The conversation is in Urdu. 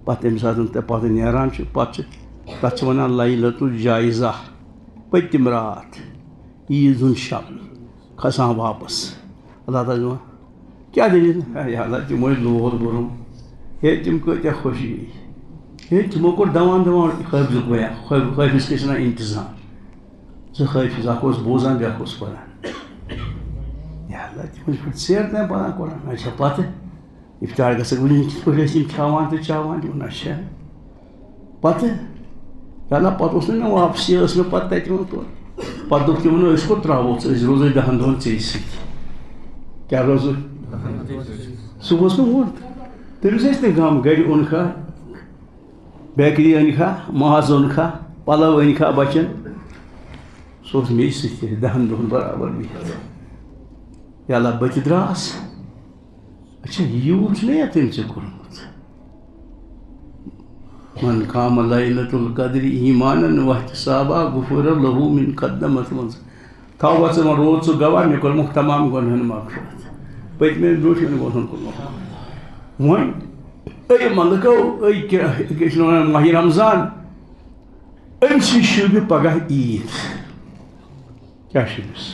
پتہٕ ییٚمہِ ساتہٕ پتہٕ نیران چھُ پتہٕ چھِ تَتھ چھِ وَنان لیلۃ الجائزہ پٔتِم راتھ عیٖذ ہُنٛد شب کھسان واپس اللہ تعالیٰ چھُ دَپان کیٛاہ دٔلیٖل ہے اللہ تِمو ٲسۍ لول کوٚرُم ہے تِم کۭتیاہ خوشی گٔے ہے تِمو کوٚر دَوان حٲفظُک بیان حٲفظ کیٛاہ چھِ وَنان اِنتظام زٕ حٲفظ اکھ اوس بوزان بیٛاکھ اوس پَران یا اللہ تِم ٲسۍ پَتہٕ ژیر تام پَران قرآن اچھا پَتہٕ اِفطار گژھکھ ؤنِو کِتھ پٲٹھۍ ٲسۍ یِم کھٮ۪وان تہٕ چاوان تِمن اچھا پَتہٕ یا اللہ پَتہٕ اوس نہٕ مےٚ واپسی ٲس مےٚ پَتہٕ تَتہِ یِوان تورٕ پَتہٕ دوٚپ تِمن أسۍ کوٚت ترٛاوہوس أسۍ روزو 10 دۄہن ژےٚ سۭتۍ کیٛاہ روزو سُہ اوس نہٕ ووٚن تٔمِس ٲسۍ نہٕ غم گرِ اوٚنکھا بیکری أنکھا ماز اوٚنکھا پَلو أنکھا بَچن سُہ اوس مے سۭتۍ 10 دۄہن برابر بِہِتھ یا اللہ بہٕ تہِ درٛاس اچھا یوٗت چھُنہ یا تٔمۍ ژےٚ کوٚرمُت من قام لیلۃ القدر ایٖمانًا واحتسابًا غُفِرَ لَهُ مِن قدمت منٛز تھاو ژٕ وۄنۍ روٗد ژٕ گواہ مےٚ کوٚرمُکھ تمام گۄنہَن مغفرت پٔتمٮ۪ن برٛونٛٹھمٮ۪ن گۄنہَن کوٚرمُکھ وۄنۍ أے ملکو أے کیٛاہ چھِ وَنان ماہِ رمضان أمۍ سٕے شوٗبہِ پگاہ عیٖد کیٛاہ چھُ أمِس